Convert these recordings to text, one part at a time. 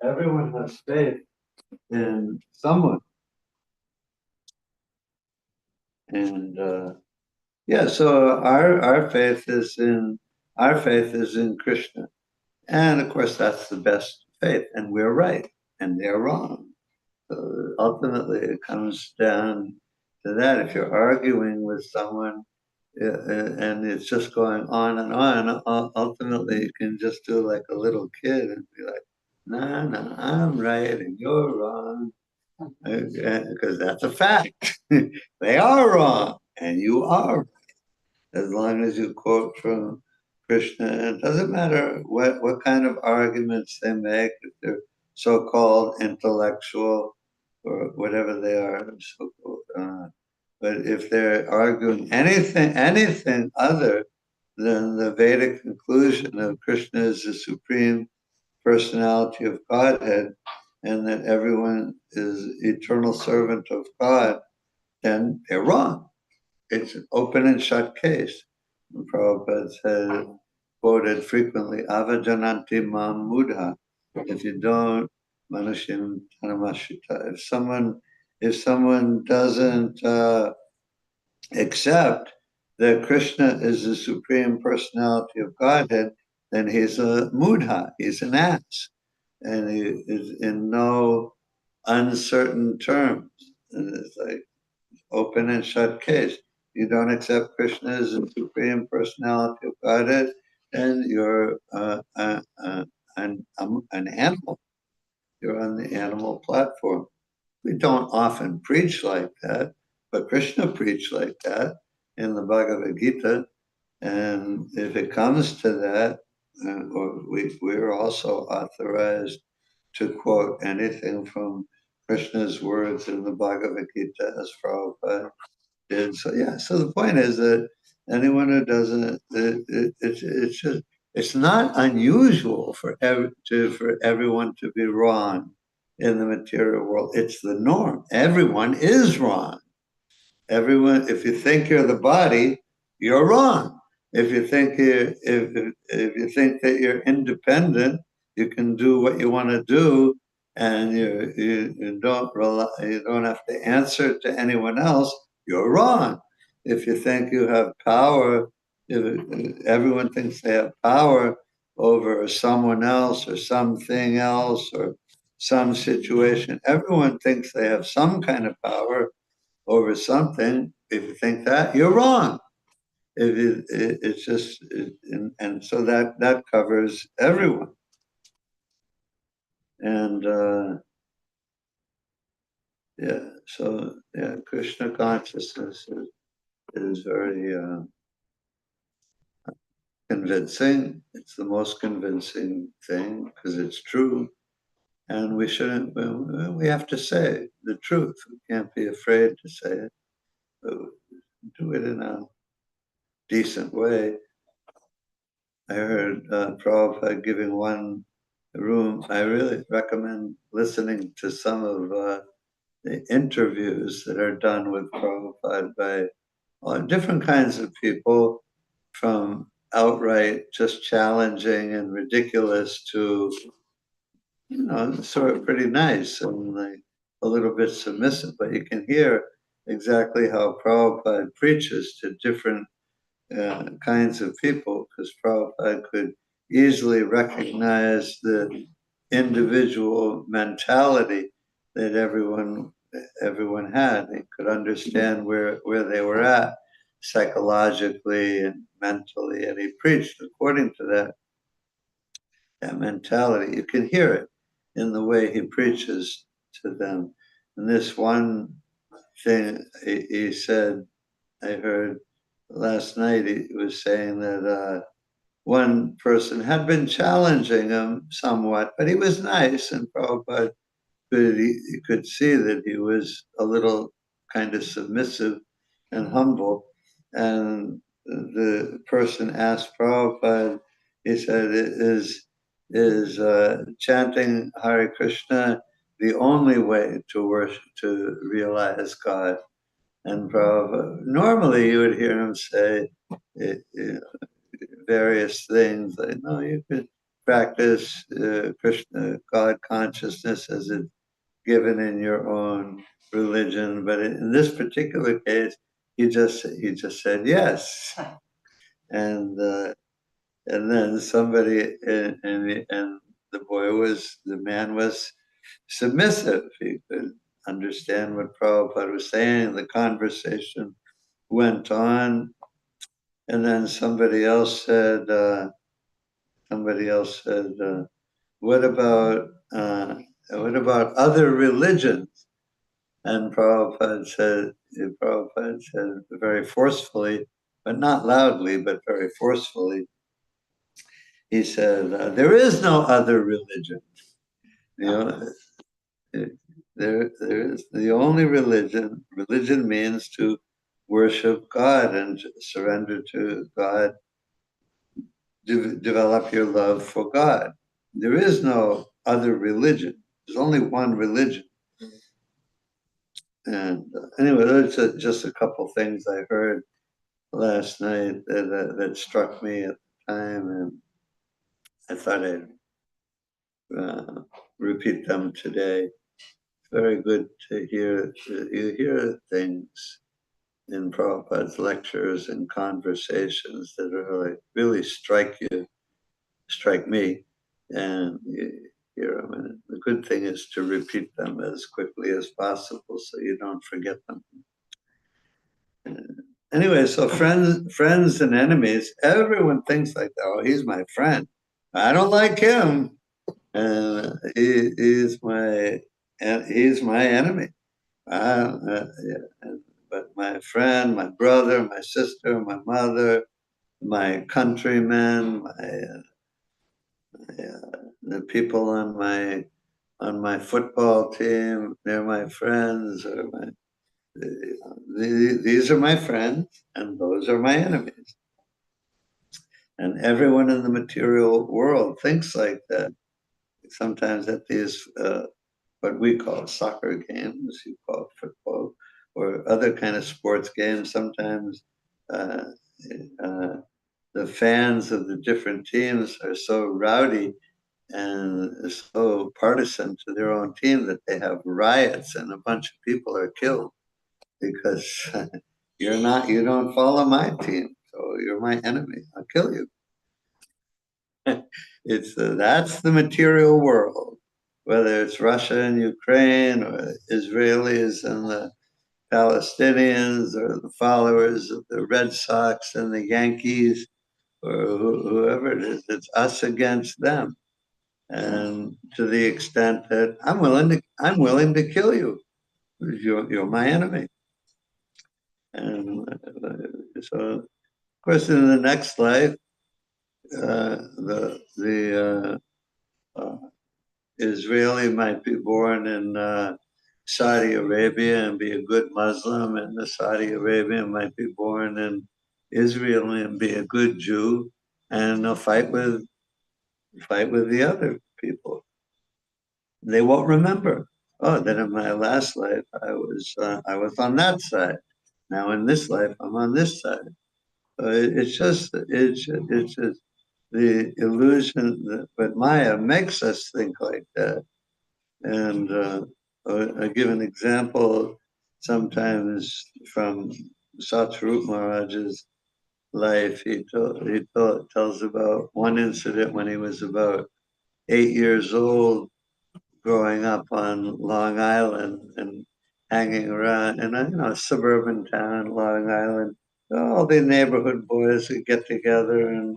everyone has faith in someone, and yeah. So our faith is in Krishna, and of course that's the best faith, and we're right, and they're wrong. So ultimately, it comes down to that. If you're arguing with someone and it's just going on and on, ultimately you can just do like a little kid and be like, no, no, I'm right and you're wrong. Because that's a fact. They are wrong and you are right. As long as you quote from Krishna. And it doesn't matter what kind of arguments they make, if they're so-called intellectual or whatever they are, so-called, but if they're arguing anything other than the Vedic conclusion of Krishna is the supreme personality of Godhead and that everyone is eternal servant of God, then they're wrong. It's an open and shut case. And Prabhupada said, quoted frequently, Avajananti mam mudha. If you don't, manushim tanamashita. If someone doesn't accept that Krishna is the supreme personality of Godhead, then he's a mudha, he's an ass, and he is in no uncertain terms. And it's like open and shut case. You don't accept Krishna as the supreme personality of Godhead, then you're an animal. You're on the animal platform. We don't often preach like that, but Krishna preached like that in the Bhagavad Gita. And if it comes to that, we're also authorized to quote anything from Krishna's words in the Bhagavad Gita as Prabhupada did. So yeah, so the point is that anyone who doesn't, it's just, it's not unusual for everyone to be wrong in the material world. It's the norm. Everyone is wrong. Everyone, if you think you're the body, you're wrong. If you think if you think that you're independent, you can do what you want to do, and you don't rely, you don't have to answer to anyone else. You're wrong. If you think you have power, if everyone thinks they have power over someone else or something else or some situation. Everyone thinks they have some kind of power over something. If you think that, you're wrong. It's just, and so that covers everyone. And yeah, so yeah, Krishna consciousness is very convincing. It's the most convincing thing because it's true. And we shouldn't, we have to say the truth. We can't be afraid to say it, but do it in a decent way. I heard Prabhupada giving one room. I really recommend listening to some of the interviews that are done with Prabhupada by different kinds of people, from outright just challenging and ridiculous to, sort of pretty nice and like a little bit submissive. But you can hear exactly how Prabhupada preaches to different kinds of people, because Prabhupada could easily recognize the individual mentality that everyone had. He could understand where they were at psychologically and mentally, and he preached according to that mentality. You can hear it in the way he preaches to them. And this one thing he said, I heard last night, he was saying that one person had been challenging him somewhat, but he was nice, and Prabhupada he could see that he was a little kind of submissive and humble. And the person asked Prabhupada, he said, is chanting Hare Krishna the only way to worship, to realize God? And Prabhupada, normally you would hear him say various things like, no, practice Krishna, God consciousness as it's given in your own religion. But in this particular case, he just said yes, and then somebody and the man was submissive. He could understand what Prabhupada was saying. The conversation went on, and then somebody else said, what about other religions? And Prabhupada said very forcefully, but not loudly, but very forcefully, he said, there is no other religion. You know, there is the only religion. Religion means to worship God and surrender to God, develop your love for God. There is no other religion. There's only one religion. And anyway, that's just a couple things I heard last night that struck me at the time, and I thought I'd repeat them today. It's very good to hear. You hear things in Prabhupada's lectures and conversations that really strike me, and you hear them. And the good thing is to repeat them as quickly as possible so you don't forget them. Anyway, so friends and enemies, everyone thinks like that. Oh, he's my friend. I don't like him. He's my enemy. Yeah. But my friend, my brother, my sister, my mother, my countrymen, the people on my football team, they're my friends, these are my friends, and those are my enemies. And everyone in the material world thinks like that. Sometimes at these, what we call soccer games, you call football, or other kind of sports games, sometimes uh, uh, the fans of the different teams are so rowdy and so partisan to their own team that they have riots and a bunch of people are killed because you don't follow my team, so you're my enemy. I'll kill you. That's the material world, whether it's Russia and Ukraine or Israelis and the Palestinians or the followers of the Red Sox and the Yankees or whoever it is. It's us against them, and to the extent that I'm willing to kill you. You're my enemy, and so of course in the next life, the Israeli might be born in Saudi Arabia and be a good Muslim, and the Saudi Arabian might be born in Israel and be a good Jew, and they'll fight with the other people. They won't remember. Oh, then in my last life I was on that side. Now in this life I'm on this side. So it's just the illusion that, but Maya makes us think like that. And I give an example sometimes from Satrup Maharaj's life. Tells about one incident when he was about 8 years old, growing up on Long Island and hanging around in a suburban town, Long Island. All the neighborhood boys would get together and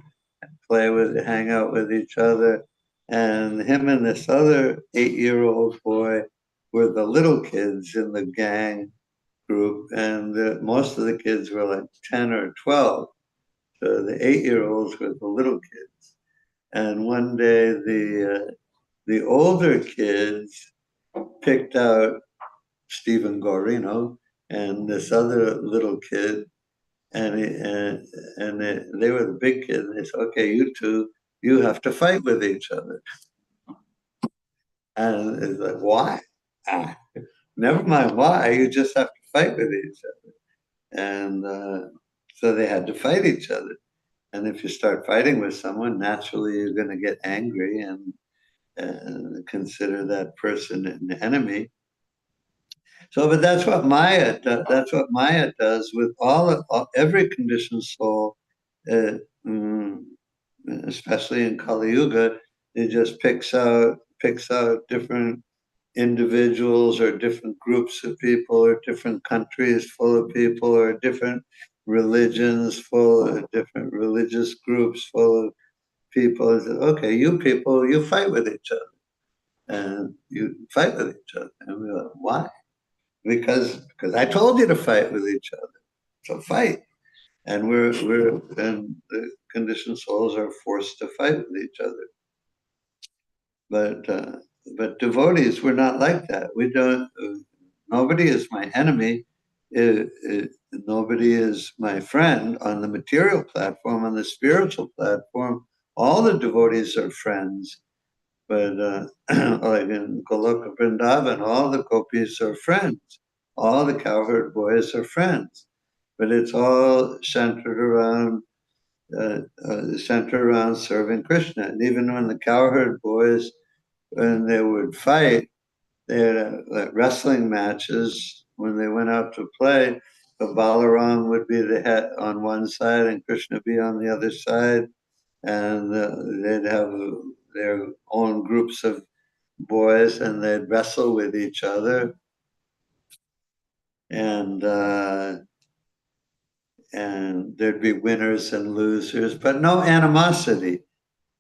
hang out with each other. And him and this other 8-year-old boy were the little kids in the gang group, and most of the kids were like 10 or 12. So the 8-year-olds were the little kids. And one day the older kids picked out Stephen Gorino and this other little kid, and they were the big kids. And they said, "Okay, you two, you have to fight with each other." And it's like, why? Ah, never mind why. You just have to fight with each other. And so they had to fight each other. And if you start fighting with someone, naturally you're going to get angry and consider that person an enemy. So, but that's what that's what Maya does with every conditioned soul, uh, mm, especially in Kali Yuga. It just picks out different individuals or different groups of people or different countries full of people or different religions full of different religious groups full of people. Okay, you people, you fight with each other and you fight with each other. And we're like, why? Because I told you to fight with each other. So fight. And and the conditioned souls are forced to fight with each other. But devotees, we're not like that. We don't. Nobody is my enemy. Nobody is my friend on the material platform. On the spiritual platform, all the devotees are friends. But like in Goloka Vrindavan, all the gopis are friends. All the cowherd boys are friends. But it's all centered around serving Krishna. And even when the cowherd boys, when they would fight, they had like wrestling matches. When they went out to play, the Balaram would be the head on one side and Krishna be on the other side, and they'd have their own groups of boys, and they'd wrestle with each other, and there'd be winners and losers, but no animosity,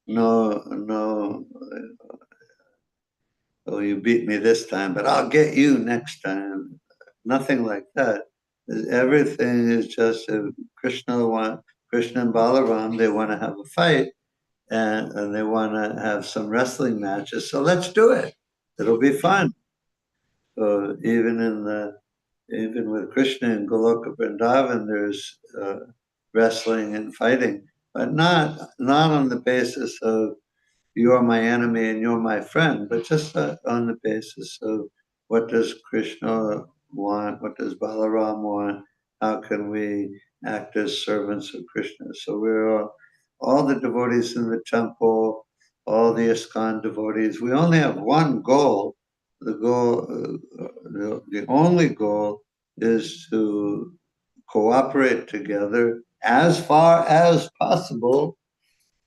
no. Oh, you beat me this time, but I'll get you next time. Nothing like that. Everything is just Krishna and Balaram, they want to have a fight and they want to have some wrestling matches. So let's do it. It'll be fun. So even with Krishna and Goloka Vrindavan, there's wrestling and fighting, but not on the basis of you're my enemy and you're my friend, but just on the basis of what does Krishna want, what does Balaram want, how can we act as servants of Krishna. So we're all the devotees in the temple, all the ISKCON devotees, we only have one goal. The only goal is to cooperate together as far as possible,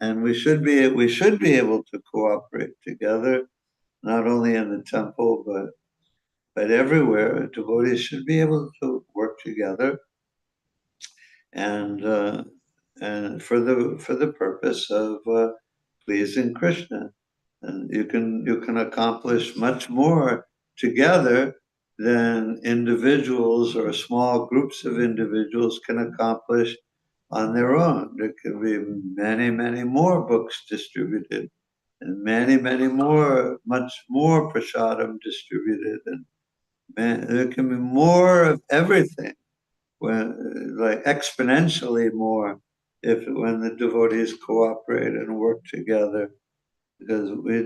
and we should be able to cooperate together, not only in the temple but everywhere. Devotees should be able to work together, and for the purpose of pleasing Krishna. And you can accomplish much more together than individuals or small groups of individuals can accomplish on their own. There can be many more books distributed and much more prasadam distributed. And there can be more of everything, like exponentially more, when the devotees cooperate and work together. Because we're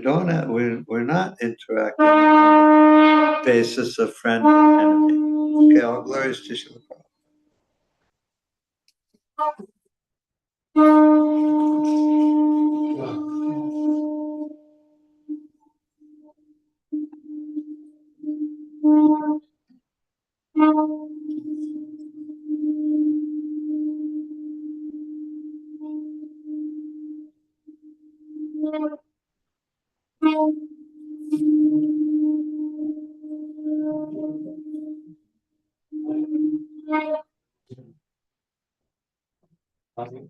not interacting on the basis of friend and enemy. Okay, all glories to Srila Prabhupada.